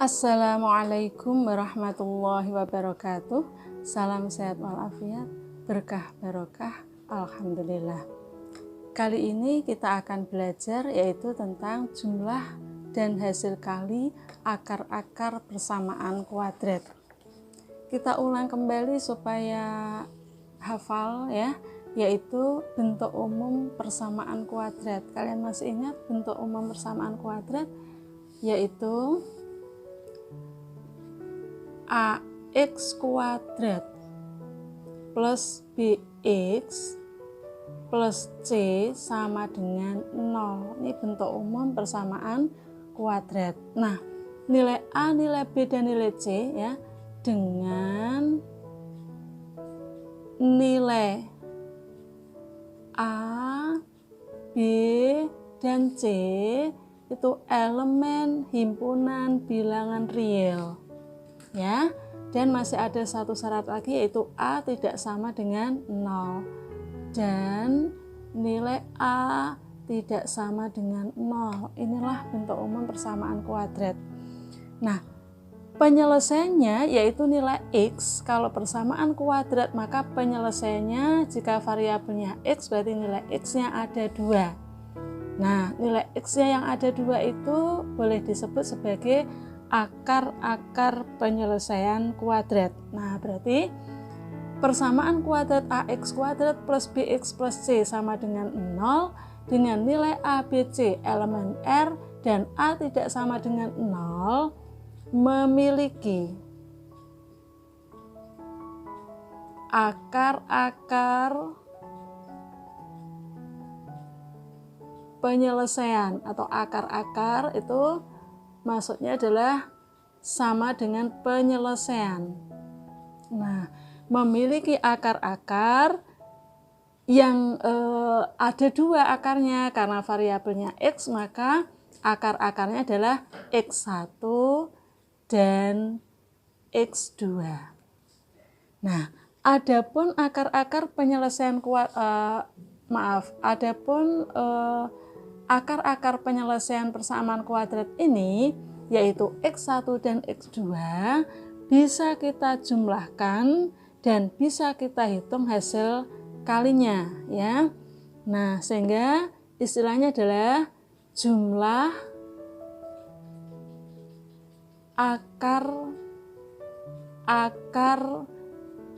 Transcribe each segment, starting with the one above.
Assalamualaikum warahmatullahi wabarakatuh. Salam sehat walafiat, berkah barokah, alhamdulillah. Kali ini kita akan belajar yaitu tentang jumlah dan hasil kali akar-akar persamaan kuadrat. Kita ulang kembali supaya hafal ya, yaitu bentuk umum persamaan kuadrat. Kalian masih ingat bentuk umum persamaan kuadrat? Yaitu AX kuadrat plus BX plus C sama dengan 0. Ini bentuk umum persamaan kuadrat. Nah, nilai A, nilai B, dan nilai C ya, dengan nilai A, B, dan C itu elemen himpunan bilangan real. Ya, dan masih ada satu syarat lagi yaitu A tidak sama dengan 0 dan nilai A tidak sama dengan 0. Inilah bentuk umum persamaan kuadrat. Nah, penyelesaiannya yaitu nilai X. Kalau persamaan kuadrat maka penyelesaiannya jika variabelnya X berarti nilai X-nya ada 2. Nah, nilai X-nya yang ada 2 itu boleh disebut sebagai akar-akar penyelesaian kuadrat. Nah, berarti persamaan kuadrat AX kuadrat plus BX plus C sama dengan 0 dengan nilai A, B, C elemen R dan A tidak sama dengan 0 memiliki akar-akar penyelesaian atau akar-akar itu maksudnya adalah sama dengan penyelesaian. Nah, memiliki akar-akar yang ada 2 akarnya karena variabelnya X, maka akar-akarnya adalah X1 dan X2. Nah, adapun akar-akar penyelesaian akar-akar penyelesaian persamaan kuadrat ini yaitu X1 dan X2 bisa kita jumlahkan dan bisa kita hitung hasil kalinya ya. Nah, sehingga istilahnya adalah jumlah akar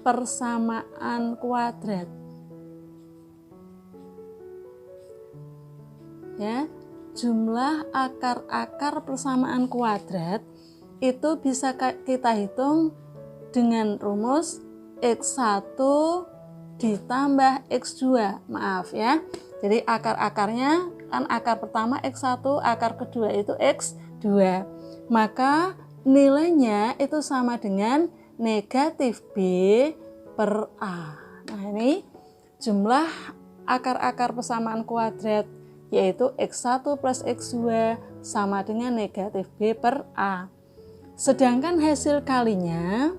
persamaan kuadrat. Ya, jumlah akar-akar persamaan kuadrat itu bisa kita hitung dengan rumus X1 ditambah X2. Maaf ya. Jadi akar-akarnya kan akar pertama X1, akar kedua itu X2. Maka nilainya itu sama dengan negatif B per A. Nah, ini jumlah akar-akar persamaan kuadrat yaitu X1 plus X2 sama dengan negatif B per A. Sedangkan hasil kalinya,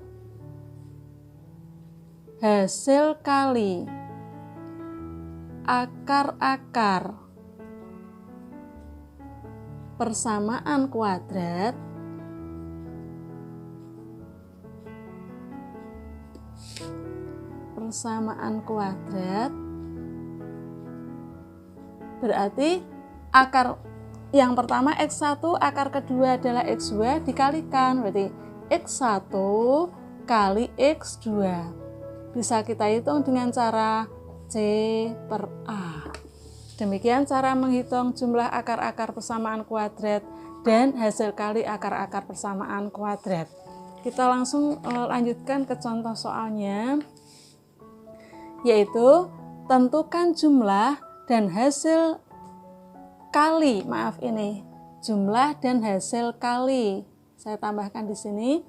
hasil kali akar-akar persamaan kuadrat berarti akar yang pertama X1, akar kedua adalah X2 dikalikan, berarti X1 kali X2. Bisa kita hitung dengan cara C per A. Demikian cara menghitung jumlah akar-akar persamaan kuadrat dan hasil kali akar-akar persamaan kuadrat. Kita langsung lanjutkan ke contoh soalnya, yaitu tentukan jumlah dan hasil kali, jumlah dan hasil kali. Saya tambahkan di sini,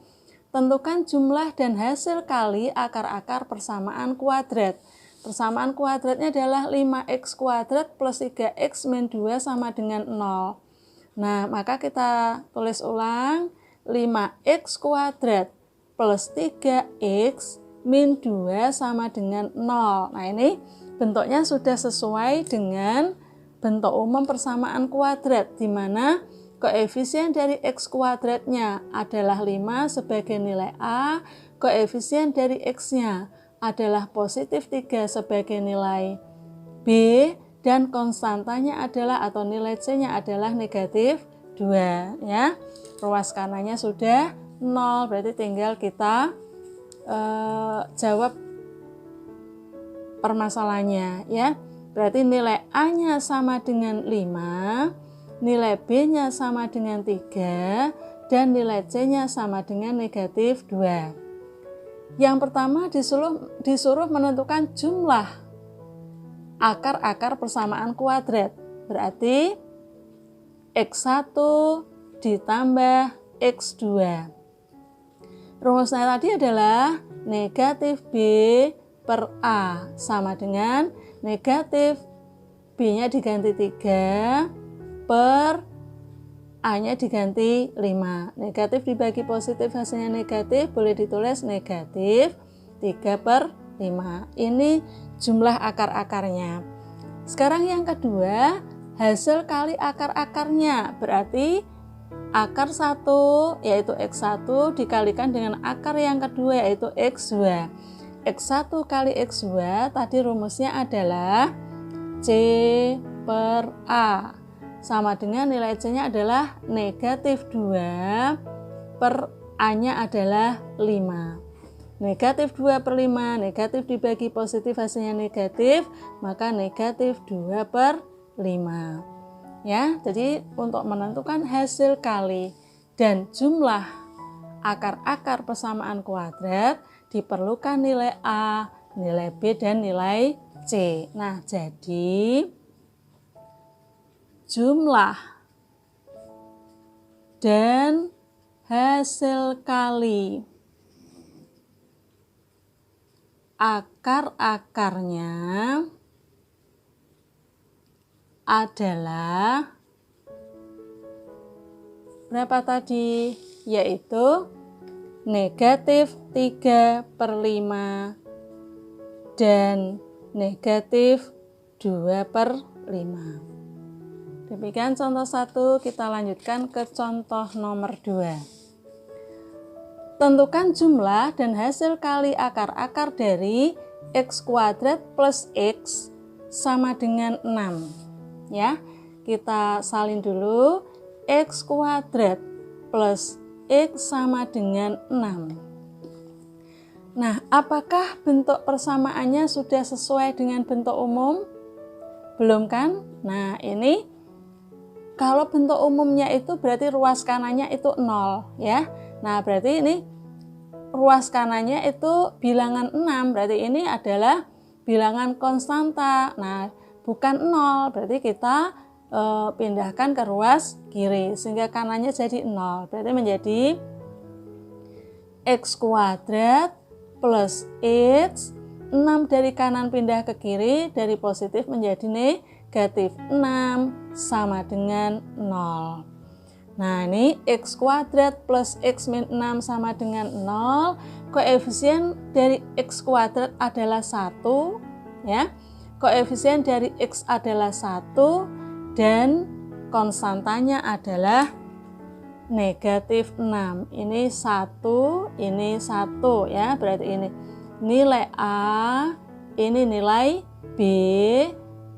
tentukan jumlah dan hasil kali akar-akar persamaan kuadrat. Persamaan kuadratnya adalah 5x kuadrat plus 3x min 2 sama dengan 0. Nah, maka kita tulis ulang, 5x kuadrat plus 3x min 2 sama dengan 0. Nah, ini bentuknya sudah sesuai dengan bentuk umum persamaan kuadrat, di mana koefisien dari X kuadratnya adalah 5 sebagai nilai A, koefisien dari X-nya adalah positif 3 sebagai nilai B, dan konstantanya adalah atau nilai C-nya adalah negatif 2 ya. Ruas kanannya sudah 0, berarti tinggal kita jawab permasalahannya ya. Berarti nilai A-nya sama dengan 5, nilai B-nya sama dengan 3, dan nilai C-nya sama dengan negatif 2. Yang pertama disuruh menentukan jumlah akar-akar persamaan kuadrat. Berarti X1 ditambah X2. Rumusnya tadi adalah negatif B per A sama dengan negatif B-nya diganti 3 per A-nya diganti 5. Negatif dibagi positif hasilnya negatif, boleh ditulis negatif 3 per 5. Ini jumlah akar-akarnya. Sekarang yang kedua, hasil kali akar-akarnya. Berarti akar 1 yaitu X1 dikalikan dengan akar yang kedua yaitu X2. X1 kali X2 tadi rumusnya adalah C per A sama dengan nilai C-nya adalah negatif 2 per A-nya adalah 5. Negatif 2 per 5, negatif dibagi positif hasilnya negatif, maka negatif 2 per 5. Ya, jadi untuk menentukan hasil kali dan jumlah akar-akar persamaan kuadrat diperlukan nilai A, nilai B, dan nilai C. Nah, jadi jumlah dan hasil kali akar-akarnya adalah berapa tadi? Yaitu negatif 3 per 5 dan negatif 2 per 5. Demikian contoh 1, kita lanjutkan ke contoh nomor 2. Tentukan jumlah dan hasil kali akar-akar dari X kuadrat plus X sama dengan 6. Ya, kita salin dulu. X kuadrat plus X sama dengan 6. Nah, apakah bentuk persamaannya sudah sesuai dengan bentuk umum? Belum kan? Nah, ini kalau bentuk umumnya itu berarti ruas kanannya itu 0 ya. Nah, berarti ini ruas kanannya itu bilangan 6, berarti ini adalah bilangan konstanta. Nah, bukan 0, berarti kita pindahkan ke ruas kiri sehingga kanannya jadi 0. Berarti menjadi X kuadrat plus X, 6 dari kanan pindah ke kiri, dari positif menjadi negatif 6 sama dengan 0. Nah, ini X kuadrat plus X min 6 sama dengan 0. Koefisien dari X kuadrat adalah 1 ya. Koefisien dari X adalah 1 dan konstantanya adalah negatif 6. Ini 1, ini 1 ya. Berarti ini nilai A, ini nilai B,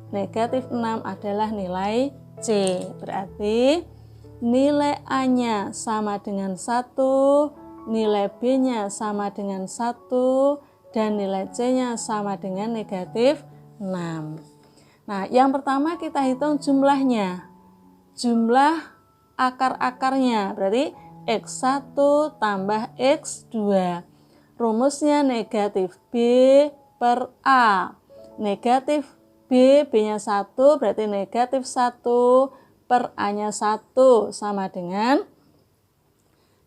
negatif 6 adalah nilai C. Berarti nilai A-nya sama dengan 1, nilai B-nya sama dengan 1, dan nilai C-nya sama dengan negatif 6. Nah, yang pertama kita hitung jumlahnya. Jumlah akar-akarnya berarti X1 tambah X2. Rumusnya negatif B per A. Negatif B, B-nya 1 berarti negatif 1 per A-nya 1 sama dengan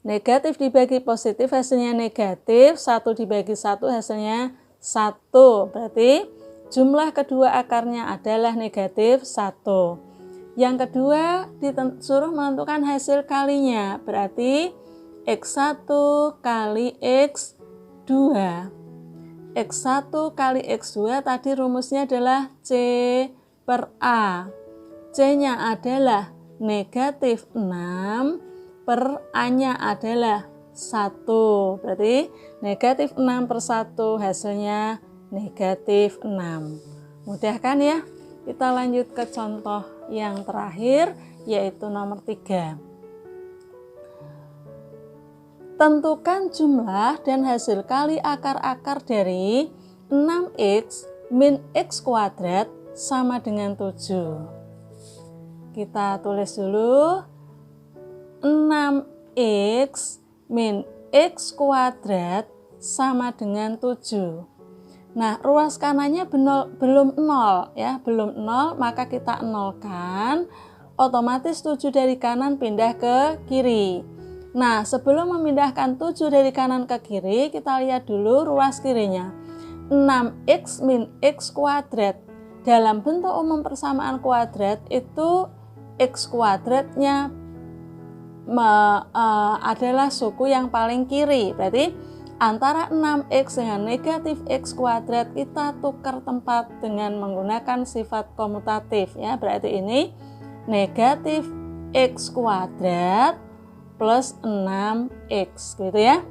negatif dibagi positif hasilnya negatif, 1 dibagi 1 hasilnya 1. Berarti jumlah kedua akarnya adalah negatif 1. Yang kedua disuruh menentukan hasil kalinya, berarti X1 kali X2. X1 kali X2 tadi rumusnya adalah C per A. C-nya adalah negatif 6 per A-nya adalah 1. Berarti negatif 6 per 1 hasilnya negatif 6. Mudah kan ya? Kita lanjut ke contoh yang terakhir, yaitu nomor 3. Tentukan jumlah dan hasil kali akar-akar dari 6x min x kuadrat sama dengan 7. Kita tulis dulu 6x min x kuadrat sama dengan 7. Nah, ruas kanannya belum 0 ya, belum 0, maka kita nolkan. Otomatis 7 dari kanan pindah ke kiri. Nah, sebelum memindahkan 7 dari kanan ke kiri, kita lihat dulu ruas kirinya. 6x min x kuadrat. Dalam bentuk umum persamaan kuadrat itu x kuadratnya adalah suku yang paling kiri. Berarti antara 6x dengan negatif x kuadrat kita tukar tempat dengan menggunakan sifat komutatif ya. Berarti ini negatif x kuadrat plus 6x gitu ya.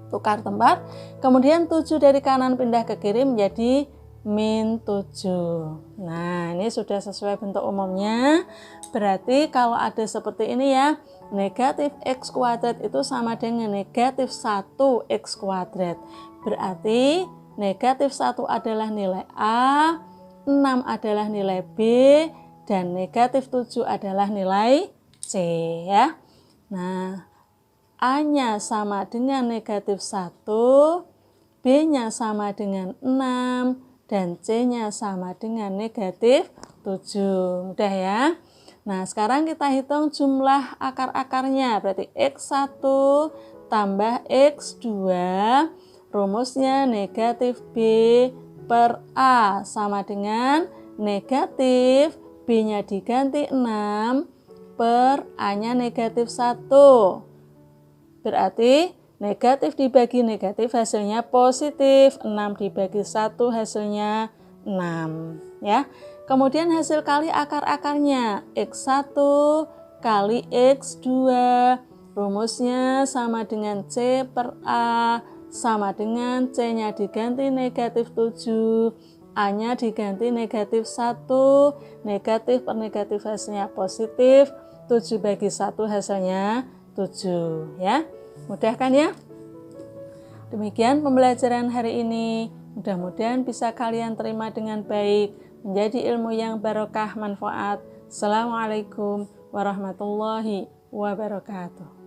Tukar tempat. Kemudian 7 dari kanan pindah ke kiri menjadi min 7. Nah, ini sudah sesuai bentuk umumnya. Berarti kalau ada seperti ini ya, negatif x kuadrat itu sama dengan negatif 1x kuadrat. Berarti negatif 1 adalah nilai A, 6 adalah nilai B, dan negatif 7 adalah nilai C ya. Nah, A-nya sama dengan negatif 1, B-nya sama dengan 6, dan C-nya sama dengan negatif 7. Mudah ya? Nah, sekarang kita hitung jumlah akar-akarnya. Berarti X1 tambah X2, rumusnya negatif B per A sama dengan negatif B-nya diganti 6 per A-nya negatif 1. Berarti negatif dibagi negatif hasilnya positif, 6 dibagi 1 hasilnya 6 ya. Kemudian hasil kali akar-akarnya X1 kali X2, rumusnya sama dengan C per A sama dengan C-nya diganti negatif 7, A-nya diganti negatif 1, negatif per negatif hasilnya positif, 7 bagi 1 hasilnya 7 ya. Mudah kan ya? Demikian pembelajaran hari ini. Mudah-mudahan bisa kalian terima dengan baik, menjadi ilmu yang barokah manfaat. Assalamualaikum warahmatullahi wabarakatuh.